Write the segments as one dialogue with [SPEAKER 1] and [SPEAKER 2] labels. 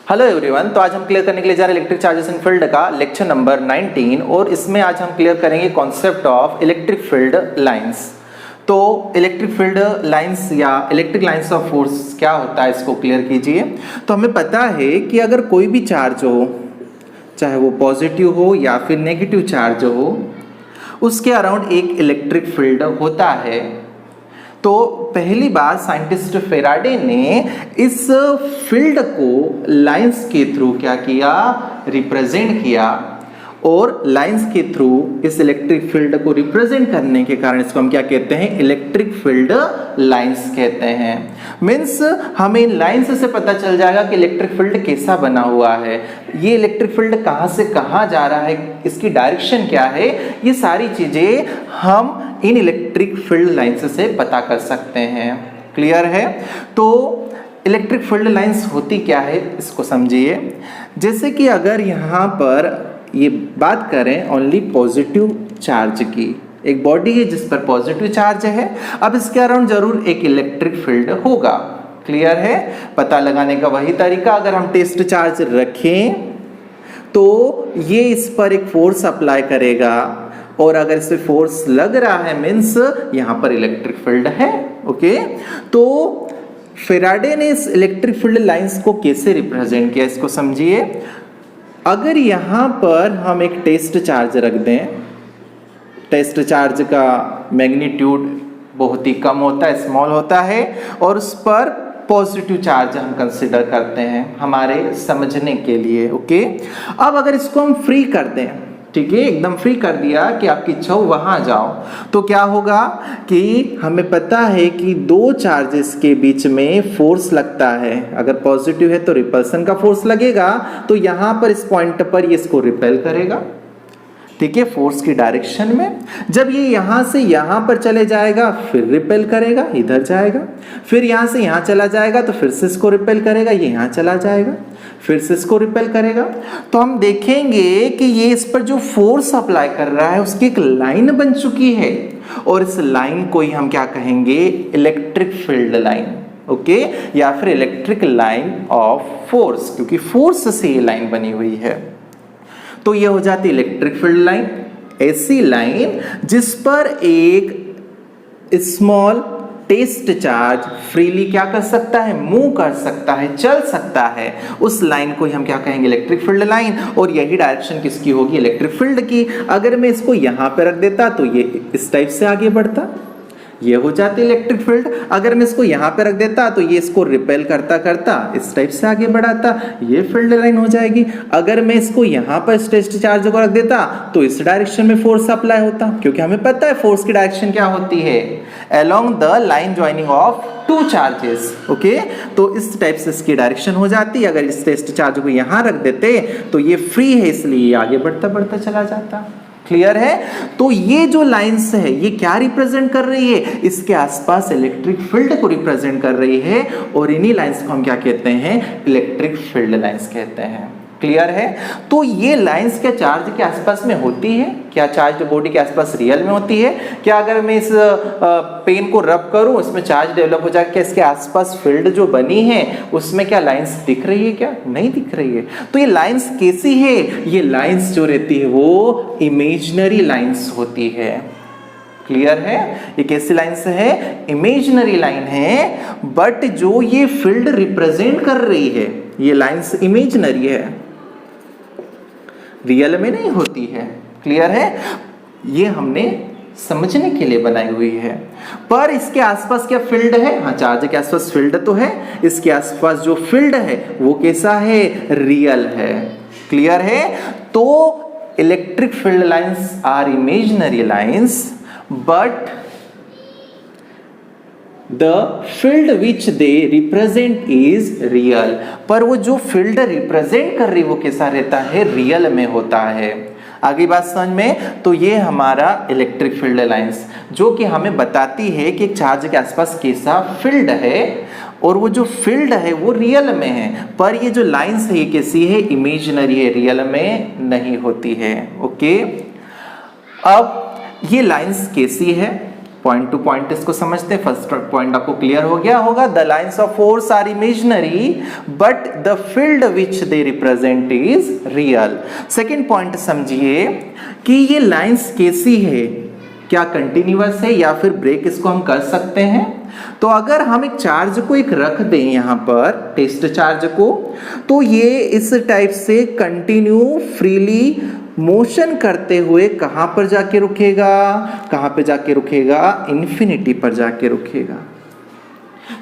[SPEAKER 1] Hello everyone, तो आज हम क्लियर करने के लिए जा रहे हैं इलेक्ट्रिक चार्जेस इन फील्ड का लेक्चर नंबर 19 और इसमें आज हम क्लियर करेंगे concept of electric field lines. तो इलेक्ट्रिक फील्ड लाइंस या इलेक्ट्रिक लाइंस ऑफ फोर्स क्या होता है, इसको क्लियर कीजिए। तो हमें पता है कि अगर कोई भी चार्ज हो, चाहे वो पॉजिटिव हो या फिर नेगेटिव चार्ज हो, उसके अराउंड एक इलेक्ट्रिक फील्ड होता है। तो पहली बार साइंटिस्ट फेराडे ने इस फील्ड को लाइंस के थ्रू क्या किया, रिप्रेजेंट किया। और लाइंस के थ्रू इस इलेक्ट्रिक फील्ड को रिप्रेजेंट करने के कारण इसको हम क्या कहते हैं, इलेक्ट्रिक फील्ड लाइंस कहते हैं। मीन्स हमें लाइंस से पता चल जाएगा कि इलेक्ट्रिक फील्ड कैसा बना हुआ है, ये इलेक्ट्रिक फील्ड कहाँ से कहाँ जा रहा है, इसकी डायरेक्शन क्या है, ये सारी चीजें हम इन इलेक्ट्रिक फील्ड लाइंस से पता कर सकते हैं। क्लियर है? तो इलेक्ट्रिक फील्ड लाइंस होती क्या है, इसको समझिए। जैसे कि अगर यहाँ पर ये बात करें ओनली पॉजिटिव चार्ज की, एक बॉडी है जिस पर पॉजिटिव चार्ज है, अब इसके अराउंड जरूर एक इलेक्ट्रिक फील्ड होगा। क्लियर है? पता लगाने का वही तरीका, अगर हम टेस्ट चार्ज रखें तो ये इस पर एक फोर्स अप्लाई करेगा और अगर इस पे फोर्स लग रहा है मीन्स यहाँ पर इलेक्ट्रिक फील्ड है। ओके, तो फेराडे ने इस इलेक्ट्रिक फील्ड लाइंस को कैसे रिप्रेजेंट किया, इसको समझिए। अगर यहाँ पर हम एक टेस्ट चार्ज रख दें, टेस्ट चार्ज का मैग्नीट्यूड बहुत ही कम होता है, स्मॉल होता है, और उस पर पॉजिटिव चार्ज हम कंसिडर करते हैं हमारे समझने के लिए। ओके, अब अगर इसको हम फ्री कर दें, ठीक है, एकदम फ्री कर दिया कि आपकी इच्छा हो वहां जाओ, तो क्या होगा कि हमें पता है कि दो चार्जेस के बीच में फोर्स लगता है। अगर पॉजिटिव है तो रिपल्सन का फोर्स लगेगा, तो यहां पर इस पॉइंट पर ये इसको रिपेल करेगा, ठीक है, फोर्स की डायरेक्शन में। जब ये यहां से यहां पर चले जाएगा फिर रिपेल करेगा, इधर जाएगा, फिर यहां से यहां चला जाएगा तो फिर से इसको रिपेल करेगा, ये यहां चला जाएगा, फिर से इसको रिपेल करेगा। तो हम देखेंगे कि ये इस पर जो फोर्स अप्लाई कर रहा है उसकी एक लाइन बन चुकी है, और इस लाइन को ही हम क्या कहेंगे, इलेक्ट्रिक फील्ड लाइन। ओके, या फिर इलेक्ट्रिक लाइन ऑफ फोर्स, क्योंकि फोर्स से ये लाइन बनी हुई है। तो ये हो जाती इलेक्ट्रिक फील्ड लाइन, ऐसी लाइन जिस पर एक स्मॉल टेस्ट चार्ज फ्रीली क्या कर सकता है, मूव कर सकता है, चल सकता है। उस लाइन को हम क्या कहेंगे, इलेक्ट्रिक फील्ड लाइन। और यही डायरेक्शन किसकी होगी, इलेक्ट्रिक फील्ड की। अगर मैं इसको यहां पे रख देता तो ये इस टाइप से आगे बढ़ता, ये हो जाती इलेक्ट्रिक फील्ड। अगर मैं इसको यहाँ पे रख देता तो ये इसको रिपेल करता करता इस टाइप से आगे बढ़ाता, ये फील्ड लाइन हो जाएगी। अगर मैं इसको यहाँ पर टेस्ट चार्ज को रख देता तो इस डायरेक्शन में फोर्स अप्लाई होता, क्योंकि हमें पता है फोर्स की डायरेक्शन क्या होती है, along the line joining of two charges. Okay, तो इस टाइप से इसकी डायरेक्शन हो जाती। अगर इस टेस्ट चार्ज को यहाँ रख देते तो ये फ्री है, इसलिए आगे बढ़ता बढ़ता चला जाता। क्लियर है? तो ये जो लाइंस है ये क्या रिप्रेजेंट कर रही है, इसके आसपास इलेक्ट्रिक फील्ड को रिप्रेजेंट कर रही है, और इन्हीं लाइंस को हम क्या कहते हैं, इलेक्ट्रिक फील्ड लाइंस कहते हैं। क्लियर है? तो ये लाइंस क्या चार्ज के आसपास में होती है, क्या चार्ज बॉडी के आसपास रियल में होती है? क्या अगर मैं इस पेन को रब करूं इसमें चार्ज डेवलप हो जाएगा, क्या इसके आसपास फील्ड जो बनी है उसमें क्या लाइंस दिख रही है, क्या नहीं दिख रही है? तो ये लाइंस कैसी है, ये लाइंस जो रहती है वो इमेजिनरी लाइंस होती है। क्लियर है? ये कैसी लाइंस है, इमेजिनरी लाइन है, बट जो ये फील्ड रिप्रेजेंट कर रही है ये लाइंस इमेजिनरी है, रियल में नहीं होती है। क्लियर है? ये हमने समझने के लिए बनाई हुई है। पर इसके आसपास क्या फील्ड है, हाँ, चार्ज के आसपास फील्ड तो है, इसके आसपास जो फील्ड है वो कैसा है, रियल है। क्लियर है? तो electric field lines are imaginary lines, but the field which they represent is real। पर वो जो फील्ड रिप्रेजेंट कर रही वो कैसा रहता है, रियल में होता है। आगे बात समझ में? तो ये हमारा इलेक्ट्रिक फील्ड लाइंस जो कि हमें बताती है कि चार्ज के आसपास कैसा फील्ड है, और वो जो फील्ड है वो रियल में है, पर ये जो लाइंस है ये कैसी है, इमेजिनरी है, रियल में नहीं होती है। ओके, अब ये लाइंस कैसी है, पॉइंट टू पॉइंट इसको समझते हैं। फर्स्ट पॉइंट आपको क्लियर हो गया होगा, the lines of force are imaginary but the field which they represent is real. Second point समझिए कि ये लाइंस कैसी है, क्या कंटिन्यूअस है या फिर ब्रेक इसको हम कर सकते हैं। तो अगर हम एक चार्ज को एक रख दें यहाँ पर, टेस्ट चार्ज को, तो ये इस टाइप से कंटिन्यू फ्रीली मोशन करते हुए कहां पर जाके रुकेगा, कहां पे जाके रुकेगा, इन्फिनिटी पर जाके रुकेगा।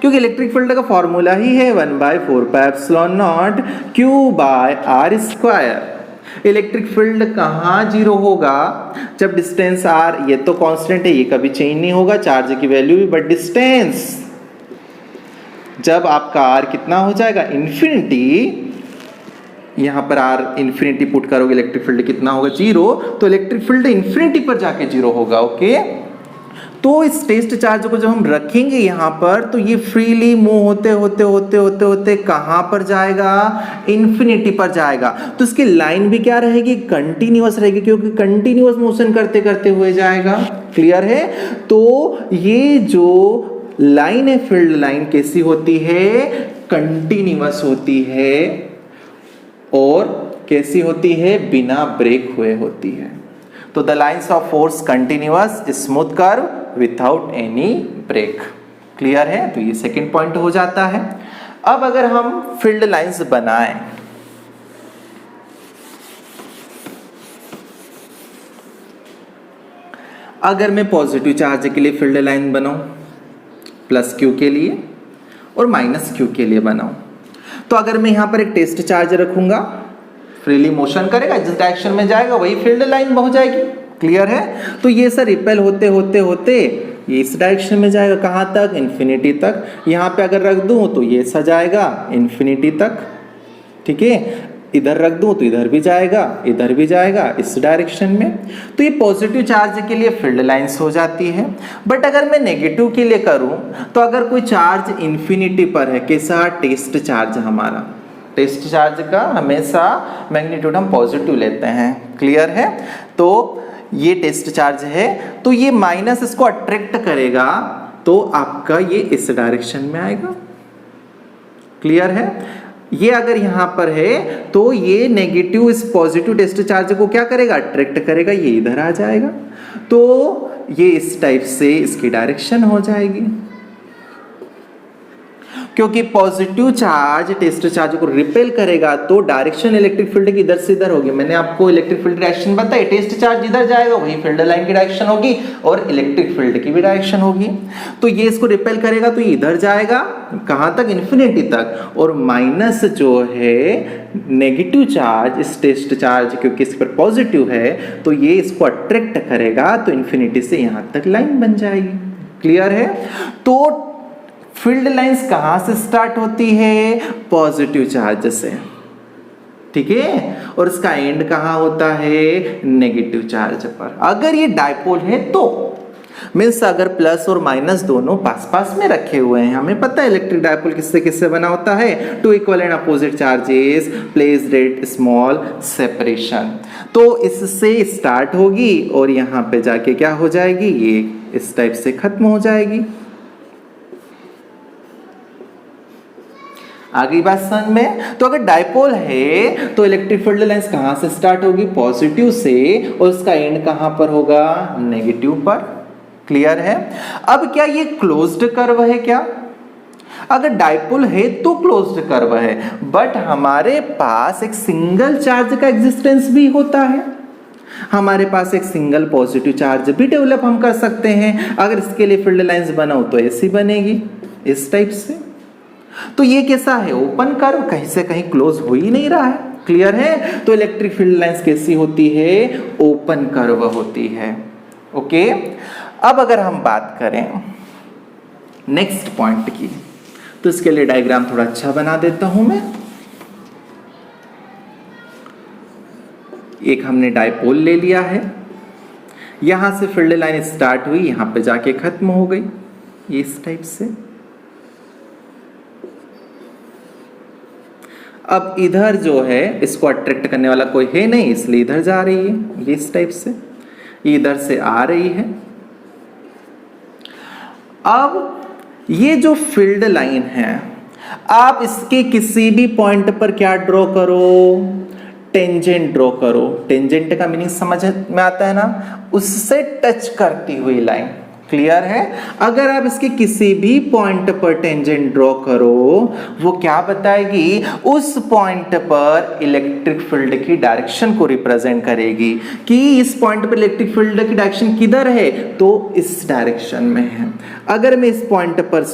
[SPEAKER 1] क्योंकि इलेक्ट्रिक फील्ड का फॉर्मूला ही है 1/4πε0 Q/r²। इलेक्ट्रिक फील्ड कहाँ जीरो होगा, जब डिस्टेंस आर, ये तो कांस्टेंट है, ये कभी चेंज नहीं होगा, चार्ज की वैल्यू भी, बट डिस्टेंस जब आपका आर कितना हो जाएगा, इन्फिनिटी, यहां पर आर इन्फिनिटी पुट करोगे, इलेक्ट्रिक फील्ड कितना होगा, जीरो, तो इलेक्ट्रिक फील्ड इन्फिनिटी पर जाके जीरो होगा। ओके, तो इस टेस्ट चार्ज को जब हम रखेंगे यहां पर, तो ये फ्रीली मूव होते होते होते होते होते कहां पर जाएगा, इन्फिनिटी पर जाएगा। तो इसकी लाइन भी क्या रहेगी, कंटिन्यूअस रहेगी, क्योंकि कंटिन्यूअस मोशन करते करते हुए जाएगा। क्लियर है। तो ये जो लाइन है, फील्ड लाइन कैसी होती है, कंटिन्यूअस होती है और कैसी होती है, बिना ब्रेक हुए होती है। तो the lines of force continuous smooth curve without any break. Clear है। तो ये सेकंड पॉइंट हो जाता है। अब अगर हम फील्ड लाइंस बनाएं, अगर मैं पॉजिटिव चार्ज के लिए फील्ड लाइन बनाऊं, प्लस क्यू के लिए और माइनस क्यू के लिए बनाऊं, तो अगर मैं यहां पर एक टेस्ट चार्ज रखूंगा, फ्रीली मोशन करेगा, जिस डायरेक्शन में जाएगा वही फील्ड लाइन हो जाएगी। क्लियर है। तो ये सर रिपेल होते होते होते ये इस डायरेक्शन में जाएगा, कहां तक, इन्फिनिटी तक। यहां पे अगर रख दूं तो ये ऐसा जाएगा इन्फिनिटी तक। ठीक है, इधर रख दूं तो इधर भी जाएगा, इधर भी जाएगा, इस डायरेक्शन में। तो ये पॉजिटिव चार्ज के लिए फील्ड लाइंस हो जाती है। बट अगर मैं नेगेटिव के लिए करूं, तो अगर कोई चार्ज इन्फिनिटी पर है, कैसा, टेस्ट चार्ज, हमारा टेस्ट चार्ज का हमेशा मैग्नीट्यूड हम पॉजिटिव लेते हैं। क्लियर है। तो ये टेस्ट चार्ज है, तो ये माइनस इसको अट्रैक्ट करेगा, तो आपका ये इस डायरेक्शन में आएगा। क्लियर है। ये अगर यहां पर है तो ये नेगेटिव इस पॉजिटिव टेस्ट चार्ज को क्या करेगा, अट्रैक्ट करेगा, ये इधर आ जाएगा। तो ये इस टाइप से इसकी डायरेक्शन हो जाएगी। क्योंकि पॉजिटिव चार्ज टेस्ट चार्ज को रिपेल करेगा, तो डायरेक्शन इलेक्ट्रिक फील्ड की इधर से इधर होगी। मैंने आपको इलेक्ट्रिक फील्ड डायरेक्शन बताई, टेस्ट चार्ज इधर जाएगा वही फील्ड लाइन की डायरेक्शन होगी और इलेक्ट्रिक फील्ड की भी डायरेक्शन होगी। तो ये इसको रिपेल करेगा, तो ये इधर जाएगा, कहां तक, इन्फिनिटी तक। और माइनस जो है नेगेटिव चार्ज, इस टेस्ट चार्ज क्योंकि इस पर पॉजिटिव है, तो ये इसको अट्रैक्ट करेगा, तो इन्फिनिटी से यहां तक लाइन बन जाएगी। क्लियर है। तो फील्ड लाइंस कहां से स्टार्ट होती है, पॉजिटिव चार्ज से। ठीक है। और इसका एंड कहां होता है, नेगेटिव चार्ज पर। अगर ये डायपोल है तो मीन्स अगर प्लस और माइनस दोनों पास पास में रखे हुए हैं, हमें पता है इलेक्ट्रिक डायपोल किससे किससे बना होता है, two equal and opposite charges placed at small separation. तो इससे स्टार्ट होगी और यहां पे जाके क्या हो जाएगी, ये इस टाइप से खत्म हो जाएगी। आगे बात समझ में। तो अगर डायपोल है तो इलेक्ट्रिक फील्ड लाइंस कहां से स्टार्ट होगी, पॉजिटिव से, और उसका एंड कहां पर होगा, नेगेटिव पर। क्लियर है। अब क्या ये क्लोज्ड कर्व है क्या, अगर डायपोल है तो क्लोज्ड कर्व है, बट हमारे पास एक सिंगल चार्ज का एग्जिस्टेंस भी होता है, हमारे पास एक सिंगल पॉजिटिव चार्ज भी डेवलप हम कर सकते हैं। अगर इसके लिए फील्ड लाइंस बनाओ तो ऐसी बनेगी, इस टाइप से। तो ये कैसा है, ओपन कर्व, कहीं से कहीं क्लोज हो ही नहीं रहा है। क्लियर है। तो इलेक्ट्रिक फील्ड लाइंस कैसी होती है, ओपन कर्व होती है। ओके। अब अगर हम बात करें नेक्स्ट पॉइंट की, तो इसके लिए डायग्राम थोड़ा अच्छा बना देता हूं मैं। एक हमने डायपोल ले लिया है, यहां से फील्ड लाइन स्टार्ट हुई, यहां पे जाके खत्म हो गई, ये इस टाइप से। अब इधर जो है इसको अट्रैक्ट करने वाला कोई है नहीं, इसलिए इधर जा रही है, ये इस टाइप से। ये इधर से आ रही है, अब ये जो फील्ड लाइन है, आप इसके किसी भी पॉइंट पर क्या ड्रॉ करो, टेंजेंट ड्रॉ करो। टेंजेंट का मीनिंग समझ में आता है ना, उससे टच करती हुई लाइन। क्लियर है? अगर आप इसके किसी भी पॉइंट पर टेंजेंट ड्रॉ करो, वो क्या बताएगी, उस पॉइंट पर इलेक्ट्रिक फील्ड की डायरेक्शन को रिप्रेजेंट करेगी कि इस पॉइंट पर इलेक्ट्रिक फील्ड की डायरेक्शन किधर है, तो इस डायरेक्शन में है। अगर मैं इस पॉइंट पर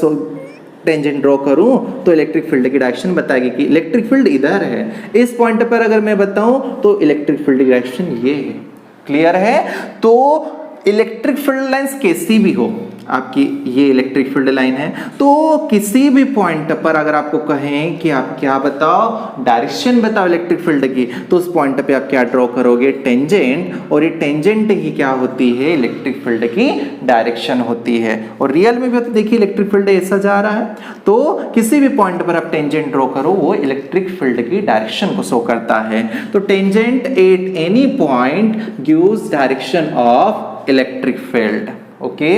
[SPEAKER 1] टेंजेंट ड्रॉ करूं तो इलेक्ट्रिक फील्ड की डायरेक्शन बताएगी कि इलेक्ट्रिक फील्ड इधर है। इस पॉइंट पर अगर मैं बताऊं तो इलेक्ट्रिक फील्ड की डायरेक्शन ये है। क्लियर है? तो इलेक्ट्रिक फील्ड लाइंस कैसी भी हो, आपकी ये इलेक्ट्रिक फील्ड लाइन है, तो किसी भी पॉइंट पर अगर आपको कहें कि आप क्या बताओ, डायरेक्शन बताओ इलेक्ट्रिक फील्ड की, तो उस पॉइंट पे आप क्या ड्रॉ करोगे, टेंजेंट। और ये टेंजेंट ही क्या होती है, इलेक्ट्रिक फील्ड की डायरेक्शन होती है। और रियल में भी होती, देखिए इलेक्ट्रिक फील्ड ऐसा जा रहा है, तो किसी भी पॉइंट पर आप टेंजेंट ड्रॉ करो, वो इलेक्ट्रिक फील्ड की डायरेक्शन को शो करता है। तो tangent at any point gives direction of electric field. Okay,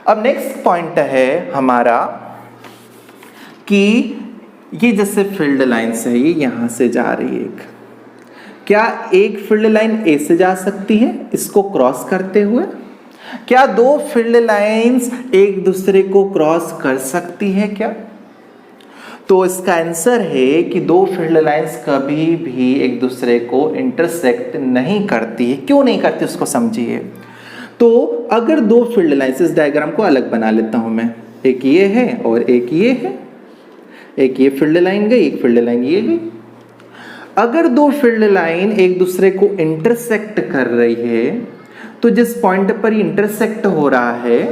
[SPEAKER 1] अब नेक्स्ट पॉइंट है हमारा कि ये जैसे फील्ड लाइंस है, ये यहां से जा रही है, क्या एक फील्ड लाइन ए से जा सकती है इसको क्रॉस करते हुए? क्या दो फील्ड लाइंस एक दूसरे को क्रॉस कर सकती है क्या? तो इसका आंसर है कि दो फील्ड लाइंस कभी भी एक दूसरे को इंटरसेक्ट नहीं करती है। क्यों नहीं करती, उसको समझिए। तो अगर दो फील्ड लाइंस, इस डायग्राम को अलग बना लेता हूं मैं, एक ये है और एक ये है, एक ये फील्ड लाइन गई, एक फील्ड लाइन ये गई। अगर दो फील्ड लाइन एक दूसरे को इंटरसेक्ट कर रही है, तो जिस पॉइंट पर इंटरसेक्ट हो रहा है,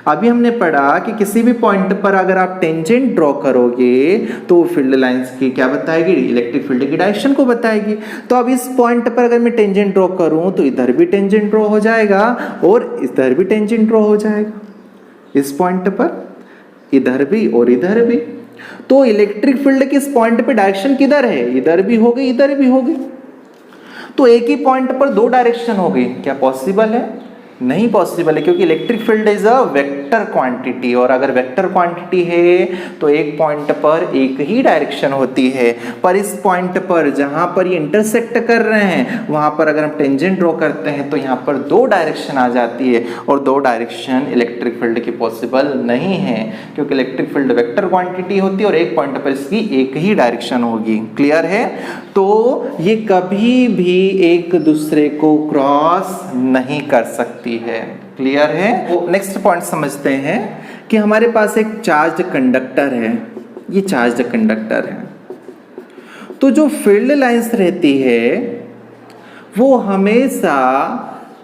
[SPEAKER 1] अभी हमने पढ़ा कि किसी भी पॉइंट पर अगर आप टेंजेंट ड्रॉ करोगे तो फील्ड लाइंस की क्या बताएगी, इलेक्ट्रिक फील्ड की डायरेक्शन को बताएगी। तो अब इस पॉइंट पर अगर मैं टेंजेंट ड्रॉ करूं तो इधर भी टेंजेंट ड्रॉ हो जाएगा और इधर भी टेंजेंट ड्रॉ हो जाएगा, इस पॉइंट पर इधर भी और इधर भी। तो इलेक्ट्रिक फील्ड की इस पॉइंट पे डायरेक्शन किधर है, इधर भी हो गई, इधर भी हो गई। तो एक ही पॉइंट पर दो डायरेक्शन हो गई, क्या पॉसिबल है? नहीं पॉसिबल है, क्योंकि electric field is a vector quantity, और अगर वेक्टर क्वांटिटी है तो एक पॉइंट पर एक ही डायरेक्शन होती है। पर इस पॉइंट पर जहां पर ये इंटरसेक्ट कर रहे हैं, वहां पर अगर हम टेंजेंट ड्रॉ करते हैं तो यहाँ पर दो डायरेक्शन आ जाती है, और दो डायरेक्शन इलेक्ट्रिक फील्ड की पॉसिबल नहीं है, क्योंकि इलेक्ट्रिक फील्ड वेक्टर क्वांटिटी होती है और एक पॉइंट पर इसकी एक ही डायरेक्शन होगी। क्लियर है? तो ये कभी भी एक दूसरे को क्रॉस नहीं कर सकती है। क्लियर है? नेक्स्ट पॉइंट समझते हैं कि हमारे पास एक चार्ज कंडक्टर है, ये चार्ज कंडक्टर है। तो जो फील्ड लाइंस रहती है वो हमेशा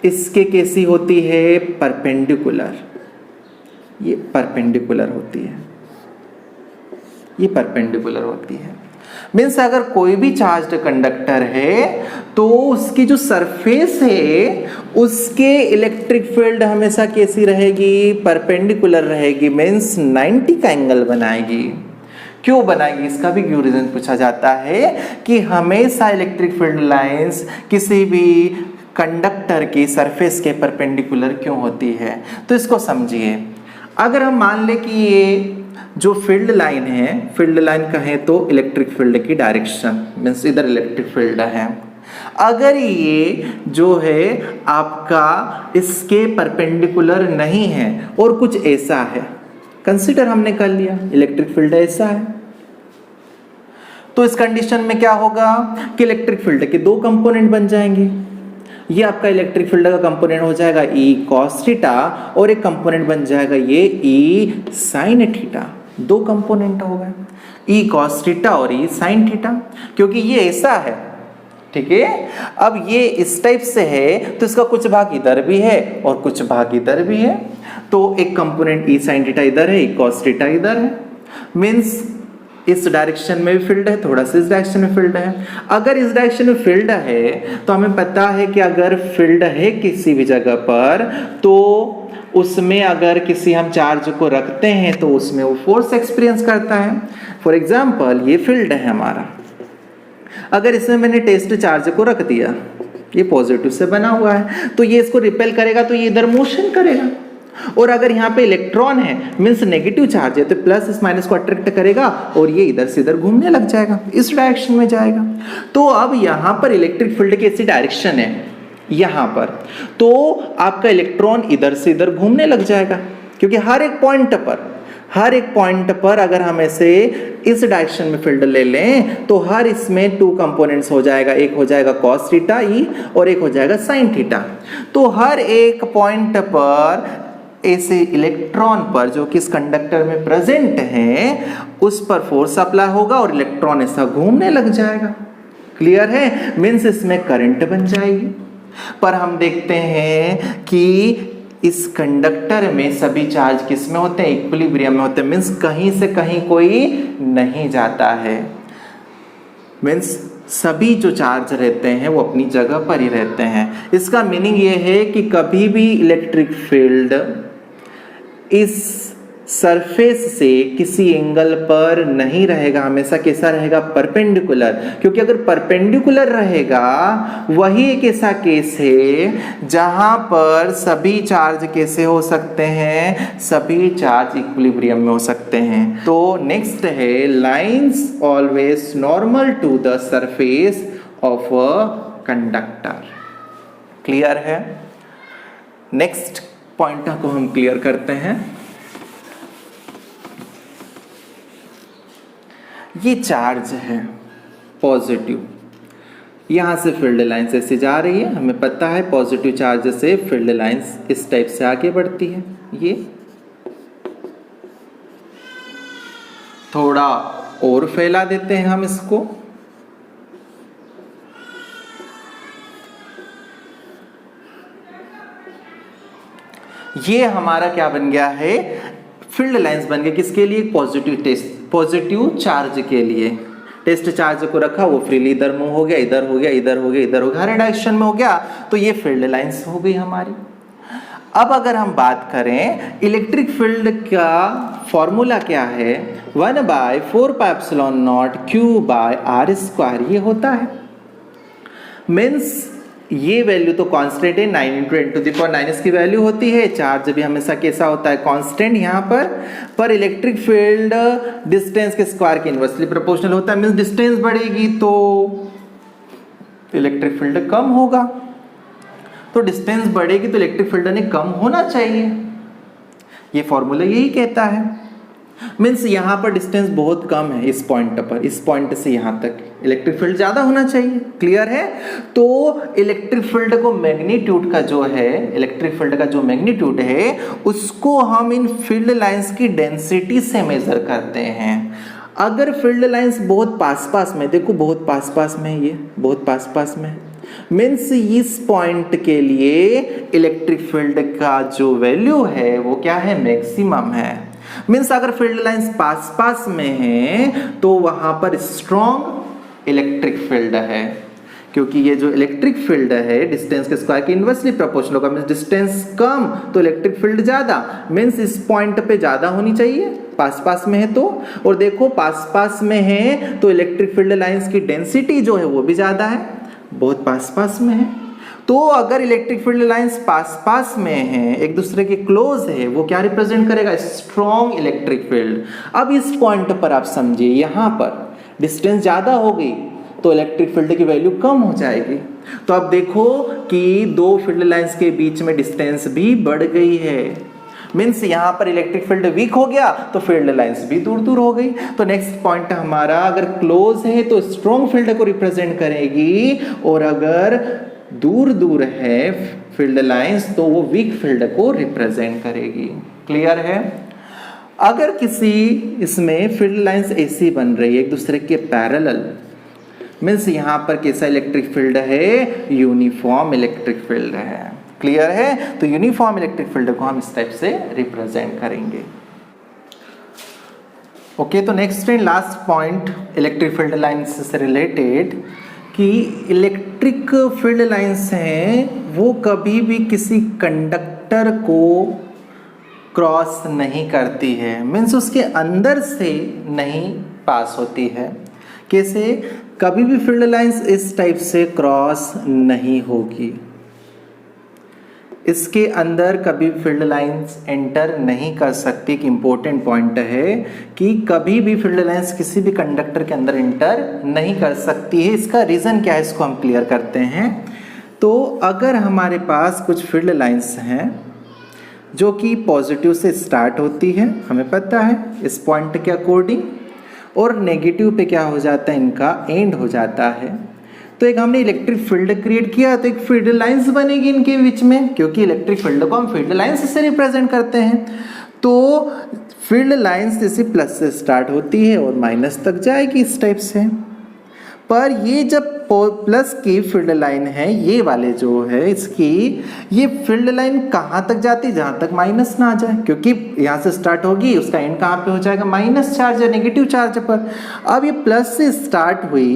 [SPEAKER 1] इसके कैसी होती है, परपेंडिकुलर। ये परपेंडिकुलर होती है, ये परपेंडिकुलर होती है। मीन्स अगर कोई भी चार्ज्ड कंडक्टर है तो उसकी जो सरफेस है उसके इलेक्ट्रिक फील्ड हमेशा कैसी रहेगी, परपेंडिकुलर रहेगी। मीन्स 90 का एंगल बनाएगी। क्यों बनाएगी, इसका भी क्यों रीजन पूछा जाता है कि हमेशा इलेक्ट्रिक फील्ड लाइंस किसी भी कंडक्टर की सरफेस के परपेंडिकुलर क्यों होती है। तो इसको समझिए। अगर हम मान ले कि ये जो फील्ड लाइन है, फील्ड लाइन कहें तो इलेक्ट्रिक फील्ड की डायरेक्शन, मीन्स इधर इलेक्ट्रिक फील्ड है। अगर ये जो है आपका इसके परपेंडिकुलर नहीं है और कुछ ऐसा है, कंसीडर हमने कर लिया इलेक्ट्रिक फील्ड ऐसा है, तो इस कंडीशन में क्या होगा कि इलेक्ट्रिक फील्ड के दो कंपोनेंट बन जाएंगे। ये आपका इलेक्ट्रिक फील्ड का कंपोनेंट हो जाएगा ई कॉस थीटा, और एक कंपोनेंट बन जाएगा ये ई साइन थीटा। दो कंपोनेंट हो गए, ई कॉस थीटा और ई साइन थीटा, क्योंकि ये ऐसा है। ठीक है, अब ये इस टाइप से है तो इसका कुछ भाग इधर भी है और कुछ भाग इधर भी है। तो एक कंपोनेंट ई साइन थीटा इधर है, ई कॉस थीटा इधर है। मीन्स इस डायरेक्शन में भी फील्ड है, थोड़ा सा इस डायरेक्शन में फील्ड है। अगर इस डायरेक्शन में फील्ड है तो हमें पता है कि अगर फील्ड है किसी भी जगह पर तो उसमें अगर किसी हम चार्ज को रखते हैं तो उसमें वो फोर्स एक्सपीरियंस करता है। फॉर एग्जाम्पल ये फील्ड है हमारा, अगर इसमें मैंने टेस्ट चार्ज को रख दिया, ये पॉजिटिव से बना हुआ है, तो ये इसको रिपेल करेगा तो ये इधर मोशन करेगा। और अगर यहाँ पे इलेक्ट्रॉन है मीन्स नेगेटिव चार्ज है तो प्लस इस माइनस को अट्रैक्ट करेगा और ये इधर से इधर घूमने लग जाएगा, इस डायरेक्शन में जाएगा। तो अब यहाँ पर इलेक्ट्रिक फील्ड की ऐसी डायरेक्शन है यहाँ पर, तो आपका इलेक्ट्रॉन इधर से इधर घूमने लग जाएगा, क्योंकि हर एक पॉइंट पर अगर हम ऐसे इस डायरेक्शन में फील्ड ले लें तो हर इसमें टू कंपोनेंट्स हो जाएगा, एक हो जाएगा cos थीटा ई और एक हो जाएगा sin थीटा। तो हर एक पॉइंट पर ऐसे इलेक्ट्रॉन पर जो कि इस कंडक्टर में प्रेजेंट है उस पर फोर्स अप्लाई होगा और इलेक्ट्रॉन ऐसा घूमने लग जाएगा। क्लियर है? मीन्स इसमें करंट बन जाएगी। पर हम देखते हैं कि इस कंडक्टर में सभी चार्ज किस में होते हैं? इक्विलिब्रियम में होते हैं, मीन्स कहीं से कहीं कोई नहीं जाता है। मीन्स सभी जो चार्ज रहते हैं वो अपनी जगह पर ही रहते हैं। इसका मीनिंग ये है कि कभी भी इलेक्ट्रिक फील्ड इस सरफेस से किसी एंगल पर नहीं रहेगा, हमेशा कैसा रहेगा? परपेंडिकुलर। क्योंकि अगर परपेंडिकुलर रहेगा वही एक ऐसा केस है जहां पर सभी चार्ज कैसे हो सकते हैं? सभी चार्ज इक्विलिब्रियम में हो सकते हैं। तो नेक्स्ट है lines always normal to the surface of a conductor. Clear है? नेक्स्ट पॉइंट को हम क्लियर करते हैं। ये चार्ज है पॉजिटिव, यहां से फील्ड लाइंस ऐसे जा रही है, हमें पता है पॉजिटिव चार्ज से फील्ड लाइंस इस टाइप से आगे बढ़ती है। ये थोड़ा और फैला देते हैं हम इसको, ये हमारा क्या बन गया है? फील्ड लाइंस बन गए। किसके लिए? पॉजिटिव चार्ज के लिए। टेस्ट चार्ज को रखा, वो फ्रीली इधर मूव हो गया, इधर हो गया, इधर हो गया, इधर हो गया, हर डायरेक्शन में हो गया, तो ये फील्ड लाइंस हो गई हमारी। अब अगर हम बात करें इलेक्ट्रिक फील्ड का फॉर्मूला क्या है? 1/4πε0 Q/r², ये होता है। मीन्स ये वैल्यू तो कांस्टेंट है, 9 × 10⁹ इसकी वैल्यू होती है। चार्ज भी हमेशा कैसा होता है? कांस्टेंट यहाँ पर इलेक्ट्रिक फील्ड डिस्टेंस के स्क्वायर के इनवर्सली प्रोपोर्शनल होता है। मींस डिस्टेंस बढ़ेगी तो इलेक्ट्रिक फील्ड कम होगा, तो डिस्टेंस बढ़ेगी तो इलेक्ट्रिक फील्ड ने कम होना चाहिए। ये फॉर्मूला यही कहता है। मीन्स यहाँ पर डिस्टेंस बहुत कम है, इस पॉइंट पर, इस पॉइंट से यहाँ तक इलेक्ट्रिक फील्ड ज्यादा होना चाहिए। क्लियर है? तो इलेक्ट्रिक फील्ड को मैग्नीट्यूड का जो है, इलेक्ट्रिक फील्ड का जो मैग्नीट्यूड है उसको हम इन फील्ड लाइंस की डेंसिटी से मेजर करते हैं। अगर फील्ड लाइंस बहुत पास में, देखो बहुत पास में, ये बहुत पास में, मीन्स इस पॉइंट के लिए इलेक्ट्रिक फील्ड का जो वैल्यू है वो क्या है? मैक्सिमम है। मीन्स अगर फील्ड लाइंस पास में है तो वहां पर स्ट्रॉन्ग इलेक्ट्रिक फील्ड है, क्योंकि ये जो इलेक्ट्रिक फील्ड है डिस्टेंस के स्क्वायर के इनवर्सली प्रोपोर्शनल होगा। मीन्स डिस्टेंस कम तो इलेक्ट्रिक फील्ड ज्यादा, मीन्स इस पॉइंट पे ज्यादा होनी चाहिए पास में है तो। और देखो पास में है तो इलेक्ट्रिक फील्ड लाइंस की डेंसिटी जो है वो भी ज्यादा है, बहुत पास में है। तो अगर इलेक्ट्रिक फील्ड लाइंस पास में है, एक दूसरे के क्लोज है, वो क्या रिप्रेजेंट करेगा? Strong electric field. अब इस पॉइंट पर आप समझिए, यहां पर डिस्टेंस ज्यादा हो गई तो इलेक्ट्रिक फील्ड की वैल्यू कम हो जाएगी। तो अब देखो कि दो फील्ड लाइंस के बीच में डिस्टेंस भी बढ़ गई है। मीन्स यहाँ पर इलेक्ट्रिक फील्ड वीक हो गया तो फील्ड लाइंस भी दूर हो गई। तो नेक्स्ट पॉइंट हमारा, अगर क्लोज है तो स्ट्रॉन्ग फील्ड को रिप्रेजेंट करेगी, और अगर दूर है फील्ड लाइंस तो वो वीक फील्ड को रिप्रेजेंट करेगी। क्लियर है? अगर किसी इसमें फील्ड लाइंस ऐसी बन रही है एक दूसरे के पैरेलल, मीन्स यहाँ पर कैसा इलेक्ट्रिक फील्ड है? यूनिफॉर्म इलेक्ट्रिक फील्ड है। क्लियर है? तो यूनिफॉर्म इलेक्ट्रिक फील्ड को हम इस टाइप से रिप्रेजेंट करेंगे। ओके, तो next and last point electric field lines से रिलेटेड, कि इलेक्ट्रिक फील्ड लाइंस हैं वो कभी भी किसी कंडक्टर को क्रॉस नहीं करती है। मीन्स उसके अंदर से नहीं पास होती है। कैसे? कभी भी फील्ड लाइंस इस टाइप से क्रॉस नहीं होगी। इसके अंदर कभी फील्ड लाइंस एंटर नहीं कर सकती। एक इम्पोर्टेंट पॉइंट है कि कभी भी फील्ड लाइंस किसी भी कंडक्टर के अंदर एंटर नहीं कर सकती है। इसका रीज़न क्या है, इसको हम क्लियर करते हैं। तो अगर हमारे पास कुछ फील्ड लाइंस हैं जो कि पॉजिटिव से स्टार्ट होती है, हमें पता है इस पॉइंट के अकॉर्डिंग, और नेगेटिव पे क्या हो जाता है, इनका एंड हो जाता है। तो एक हमने इलेक्ट्रिक फील्ड क्रिएट किया तो एक फील्ड लाइंस बनेगी इनके बीच में, क्योंकि इलेक्ट्रिक फील्ड को हम फील्ड लाइंस से रिप्रेजेंट करते हैं। तो फील्ड लाइंस जैसे प्लस से स्टार्ट होती है और माइनस तक जाएगी इस टाइप से। पर ये जब प्लस की फील्ड लाइन है, ये वाले जो है इसकी, ये फील्ड लाइन कहाँ तक जाती है, जहाँ तक माइनस ना आ जाए, क्योंकि यहाँ से स्टार्ट होगी, उसका एंड कहाँ पे हो जाएगा, माइनस चार्ज या नेगेटिव चार्ज पर। अब ये प्लस से स्टार्ट हुई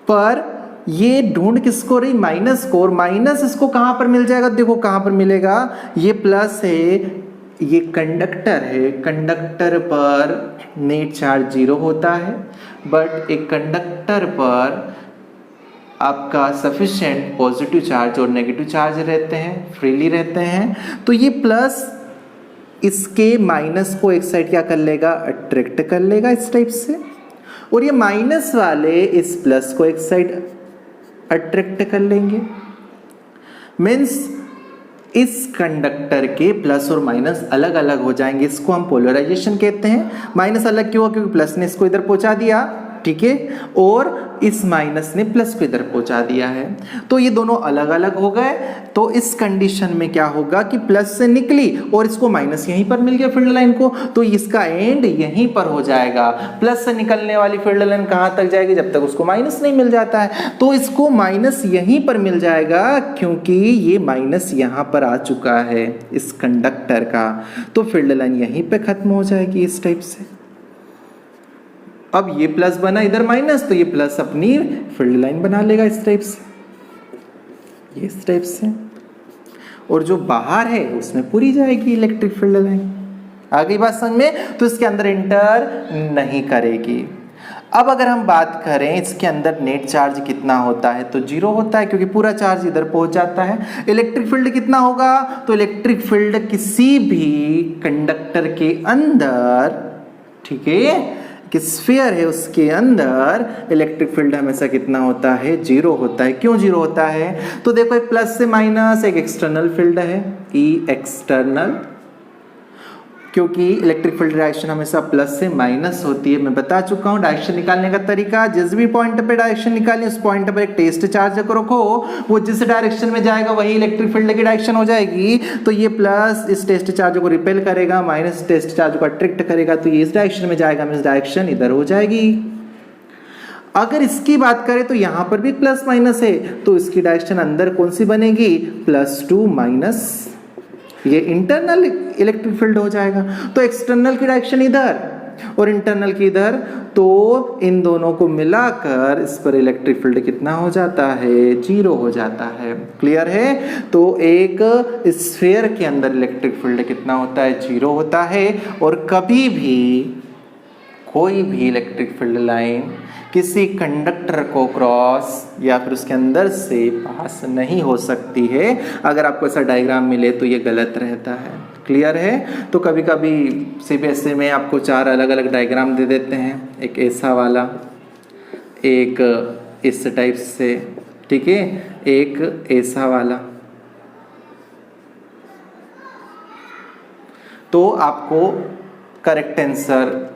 [SPEAKER 1] पर ये ढूंढ किसको रही, माइनस को, और माइनस इसको कहाँ पर मिल जाएगा, देखो कहाँ पर मिलेगा, ये प्लस है, ये कंडक्टर है, कंडक्टर पर नेट चार्ज 0 होता है, बट एक कंडक्टर पर आपका सफिशिएंट पॉजिटिव चार्ज और नेगेटिव चार्ज रहते हैं, फ्रीली रहते हैं। तो ये प्लस इसके माइनस को एक साइड क्या कर लेगा, अट्रैक्ट कर लेगा इस टाइप से, और ये माइनस वाले इस प्लस को एक साइड अट्रैक्ट कर लेंगे। मीन्स इस कंडक्टर के प्लस और माइनस अलग अलग हो जाएंगे, इसको हम पोलराइजेशन कहते हैं। माइनस अलग क्यों हुआ, क्योंकि प्लस ने इसको इधर पहुंचा दिया, ठीक है, और इस माइनस ने प्लस को इधर पहुंचा दिया है, तो ये दोनों अलग अलग हो गए। तो इस कंडीशन में क्या होगा कि प्लस से निकली और इसको माइनस यहीं पर मिल गया फील्ड लाइन को, तो इसका एंड यहीं पर हो जाएगा। प्लस से निकलने वाली फील्ड लाइन कहाँ तक जाएगी, जब तक उसको माइनस नहीं मिल जाता है, तो इसको माइनस यहीं पर मिल जाएगा, क्योंकि ये माइनस यहाँ पर आ चुका है इस कंडक्टर का, तो फील्ड लाइन यहीं पर खत्म हो जाएगी इस टाइप से। अब ये प्लस बना इधर माइनस, तो ये प्लस अपनी फील्ड लाइन बना लेगा इस टाइप से, ये इस टाइप से, और जो बाहर है उसमें पूरी जाएगी इलेक्ट्रिक फील्ड लाइन। आ गई बात समझ में, तो इसके अंदर एंटर नहीं करेगी। अब अगर हम बात करें इसके अंदर नेट चार्ज कितना होता है, तो 0 होता है, क्योंकि पूरा चार्ज इधर पहुंच जाता है। इलेक्ट्रिक फील्ड कितना होगा, तो इलेक्ट्रिक फील्ड किसी भी कंडक्टर के अंदर, ठीक है, कि स्फीयर है उसके अंदर इलेक्ट्रिक फील्ड हमेशा कितना होता है, 0 होता है। क्यों 0 होता है, तो देखो एक प्लस से माइनस एक एक्सटर्नल फील्ड है, ई एक्सटर्नल, क्योंकि इलेक्ट्रिक फील्ड डायरेक्शन हमेशा प्लस से माइनस होती है। मैं बता चुका हूँ डायरेक्शन निकालने का तरीका, जिस भी पॉइंट पे डायरेक्शन निकालें उस पॉइंट पर एक टेस्ट चार्ज को रखो, वो जिस डायरेक्शन में जाएगा वही इलेक्ट्रिक फील्ड की डायरेक्शन हो जाएगी। तो ये प्लस इस टेस्ट चार्ज को रिपेल करेगा, माइनस टेस्ट चार्ज को अट्रैक्ट करेगा, तो ये इस डायरेक्शन में जाएगा, मींस डायरेक्शन इधर हो जाएगी। अगर इसकी बात करें तो यहां पर भी प्लस माइनस है, तो इसकी डायरेक्शन अंदर कौन सी बनेगी, +2 माइनस, ये इंटरनल इलेक्ट्रिक फील्ड हो जाएगा। तो एक्सटर्नल की डायरेक्शन इधर और इंटरनल की इधर, तो इन दोनों को मिलाकर इस पर इलेक्ट्रिक फील्ड कितना हो जाता है, 0 हो जाता है। क्लियर है, तो एक स्फीयर के अंदर इलेक्ट्रिक फील्ड कितना होता है, 0 होता है, और कभी भी कोई भी इलेक्ट्रिक फील्ड लाइन किसी कंडक्टर को क्रॉस या फिर उसके अंदर से पास नहीं हो सकती है। अगर आपको ऐसा डायग्राम मिले तो ये गलत रहता है। क्लियर है, तो कभी कभी सीबीएसई में आपको 4 अलग अलग डायग्राम दे देते हैं, एक ऐसा वाला, एक इस टाइप से, ठीक है, एक ऐसा वाला। तो आपको करेक्ट आंसर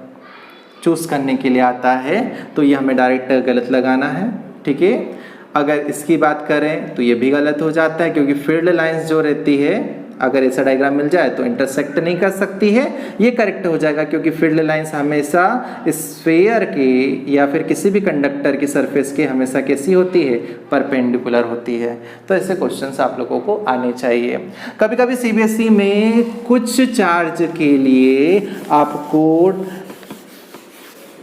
[SPEAKER 1] चूज करने के लिए आता है, तो ये हमें डायरेक्ट गलत लगाना है, ठीक है। अगर इसकी बात करें तो ये भी गलत हो जाता है, क्योंकि फील्ड लाइंस जो रहती है अगर ऐसा डायग्राम मिल जाए तो इंटरसेक्ट नहीं कर सकती है। ये करेक्ट हो जाएगा, क्योंकि फील्ड लाइंस हमेशा स्फीयर के या फिर किसी भी कंडक्टर की सरफेस के हमेशा कैसी होती है, परपेंडिकुलर होती है। तो ऐसे क्वेश्चंस आप लोगों को आने चाहिए। कभी कभी सीबीएसई में कुछ चार्ज के लिए आपको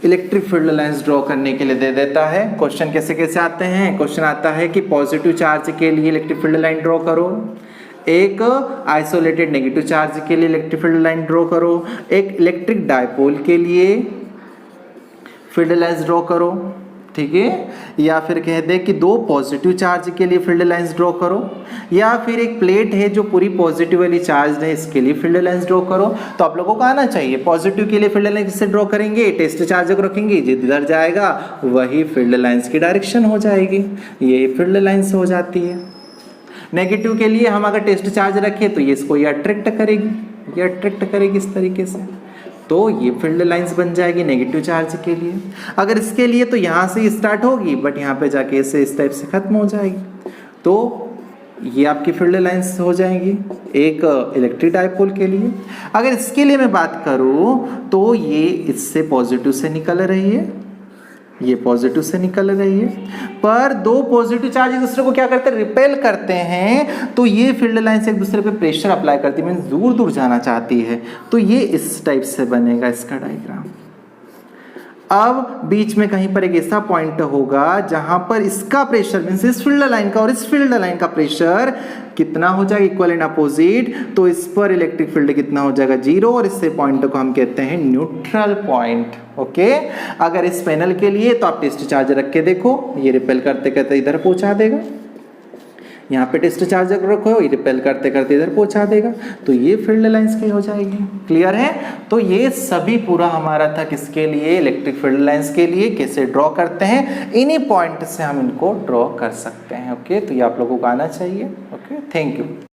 [SPEAKER 1] इलेक्ट्रिक फील्ड लाइंस ड्रॉ करने के लिए दे देता है। क्वेश्चन कैसे कैसे आते हैं, क्वेश्चन आता है कि पॉजिटिव चार्ज के लिए इलेक्ट्रिक फील्ड लाइन ड्रॉ करो, एक आइसोलेटेड नेगेटिव चार्ज के लिए इलेक्ट्रिक फील्ड लाइन ड्रॉ करो, एक इलेक्ट्रिक डायपोल के लिए फील्ड लाइंस ड्रॉ करो, ठीक है, या फिर कह दे कि दो पॉजिटिव चार्ज के लिए फील्ड लाइंस ड्रॉ करो, या फिर एक प्लेट है जो पूरी पॉजिटिव वाली चार्ज है, इसके लिए फील्ड लाइंस ड्रॉ करो। तो आप लोगों को आना चाहिए पॉजिटिव के लिए फील्ड लाइंस किससे ड्रॉ करेंगे, टेस्ट चार्ज को रखेंगे, जिधर जाएगा वही फील्ड लाइंस की डायरेक्शन हो जाएगी, ये फील्ड लाइंस हो जाती है। नेगेटिव के लिए हम अगर टेस्ट चार्ज रखें तो ये इसको ये अट्रैक्ट करेगी, ये अट्रैक्ट करेगी इस तरीके से, तो ये फील्ड लाइंस बन जाएगी नेगेटिव चार्ज के लिए। अगर इसके लिए तो यहाँ से स्टार्ट होगी बट यहाँ पे जाके इसे इस टाइप से खत्म हो जाएगी, तो ये आपकी फील्ड लाइंस हो जाएंगी एक इलेक्ट्रिक डायपोल के लिए। अगर इसके लिए मैं बात करूँ तो ये इससे पॉजिटिव से निकल रही है, ये पॉजिटिव से निकल रही है, पर दो पॉजिटिव चार्ज एक दूसरे को क्या करते हैं, रिपेल करते हैं, तो ये फील्ड लाइंस एक दूसरे पे प्रेशर अप्लाई करती है, मीन्स दूर दूर जाना चाहती है, तो ये इस टाइप से बनेगा इसका डायग्राम। अब बीच में कहीं पर एक ऐसा पॉइंट होगा जहां पर इसका प्रेशर मीन्स इस फील्ड लाइन का और इस फील्ड लाइन का प्रेशर कितना हो जाएगा, इक्वल एंड अपोजिट, तो इस पर इलेक्ट्रिक फील्ड कितना हो जाएगा, 0, और इससे पॉइंट को हम कहते हैं न्यूट्रल पॉइंट। ओके, अगर इस पैनल के लिए तो आप टेस्ट चार्ज रख के देखो, ये रिपेल करते करते इधर पहुंचा देगा, यहाँ पे टेस्ट चार्ज रखो, ये रिपेल करते करते इधर पहुंचा देगा, तो ये फील्ड लाइंस की हो जाएगी। क्लियर है? तो ये सभी पूरा हमारा था किसके लिए, इलेक्ट्रिक फील्ड लाइंस के लिए, कैसे ड्रॉ करते हैं, इन्हीं पॉइंट से हम इनको ड्रॉ कर सकते हैं। ओके, तो ये आप लोगों को आना चाहिए। Okay, thank you.